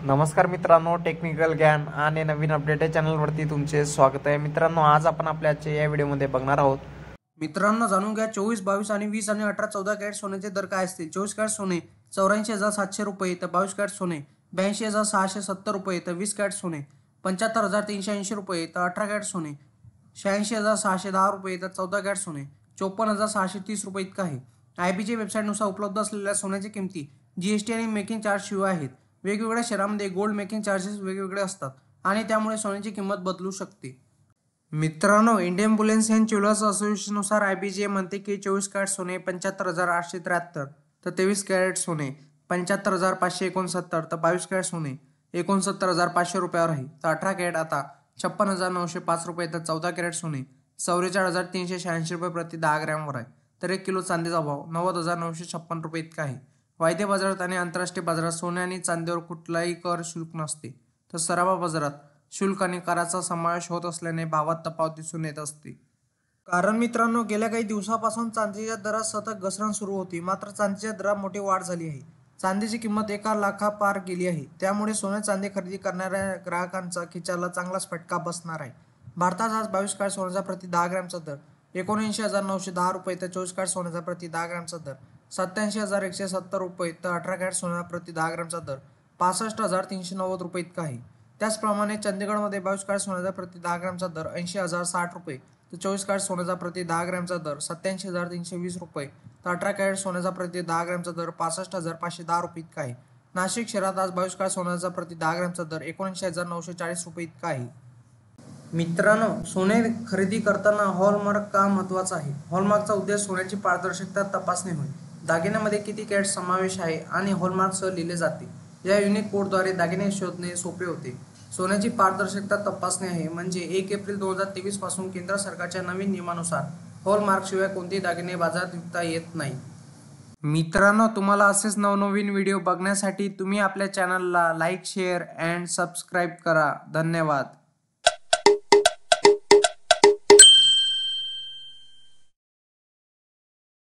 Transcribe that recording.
नमस्कार मित्रांनो, टेक्निकल ज्ञान आणि नवीन अपडेट या चॅनलवरती तुमचे स्वागत आहे। मित्रांनो, आज आपण आपल्या आजच्या या व्हिडिओमध्ये बघणार आहोत। मित्रांनो, जाणून घ्या 24, 22 आणि 20 आणि 18, 14 कॅरेट सोन्याचे दर काय असतील। 24 कॅरेट सोने 84,700 रुपये तर 22 कॅरेट सोने 82,670 रुपये तर 20 कॅरेट सोने 75,380 रुपये तर 18 कॅरेट सोने 86,610 रुपये तर 14 कॅरेट सोने 54,630 रुपये इतका आहे। IBC वेबसाईटनुसार उपलब्ध असलेल्या सोन्याची किमती GST आणि मेकिंग चार्ज शिवाय आहेत। वेगवेगळ्या शहरांमध्ये गोल्ड मेकिंग चार्जेस वेगवेगळे असतात आणि त्यामुळे सोन्याची किंमत बदलू शकते। मित्रांनो, इंडियन बुलियन अँड ज्वेलर्स असोसिएशननुसार IBCA म्हणते की 24 कॅरेट सोने 75,873 तर 23 कॅरेट सोने 75,569 तर 22 कॅरेट सोने 69,500 रुपयावर आहे। तर 18 कॅरेट आता 56,905 रुपये तर 14 कॅरेट सोने 44,386 रुपये प्रति 10 ग्रॅमवर आहे। तर 1 किलो चांदीचा भाव 90,956 रुपये इतका आहे। वायदे बाजारात आणि आंतरराष्ट्रीय बाजारात सोने आणि चांदीवर कुठलाही कर शुल्क नसते, तर सराफा बाजारात शुल्क आणि कराचा समावेश होत असल्याने भावात तफावत दिसून येत असते। कारण मित्रांनो, गेल्या काही दिवसापासून चांदीच्या दरात सतत घसरण सुरू होती, मात्र चांदीच्या दरात मोठी वाढ झाली आहे। चांदीची किंमत 1 लाखापार गेली आहे। त्यामुळे सोने चांदी खरेदी करणाऱ्या ग्राहकांचा खिशाला चांगलाच फटका बसणार आहे। भारतात आज 22 कॅरेट सोन्याचा प्रति 10 ग्रॅमचा दर 79,910 रुपये तर 24 कॅरेट सोन्याचा प्रति 10 ग्रॅमचा दर 87,170 रुपये तर 18 कॅरेट सोन्याचा प्रति 10 ग्रॅमचा दर 65,390 रुपये इतका आहे। त्याचप्रमाणे चंदीगडमध्ये 22 कॅरेट सोन्याचा प्रति 10 ग्रॅमचा दर 80,060 रुपये तर 24 कॅरेट सोन्याचा प्रति 10 ग्रॅमचा दर 87,320 रुपये तर 18 कॅरेट सोन्याचा प्रति 10 ग्रॅमचा दर 65,510 रुपये इतका आहे। नाशिक शहरात आज 22 कॅरेट सोन्याचा प्रति 10 ग्रॅमचा दर 79,940 रुपये इतका आहे। मित्रांनो, सोने खरेदी करताना हॉलमार्क का महत्त्वाचा आहे? हॉलमार्कचा उद्देश सोन्याची पारदर्शकता तपासणे होय। दागिन्यामध्ये किती कॅरेट समावेश आहे आणि हॉलमार्कसह लिहिले जाते। या युनिक कोडद्वारे दागिने शोधणे सोपे होते। सोन्याची पारदर्शकता तपासणे आहे म्हणजे 1 एप्रिल 2023 पासून केंद्र सरकारच्या नवीन नियमानुसार हॉलमार्कशिवाय कोणतेही दागिने बाजारात विकता येत नाही। मित्रांनो, तुम्हाला असेच नवनवीन व्हिडिओ बघण्यासाठी तुम्ही आपल्या चॅनलला लाईक, शेअर अँड सबस्क्राईब करा। धन्यवाद।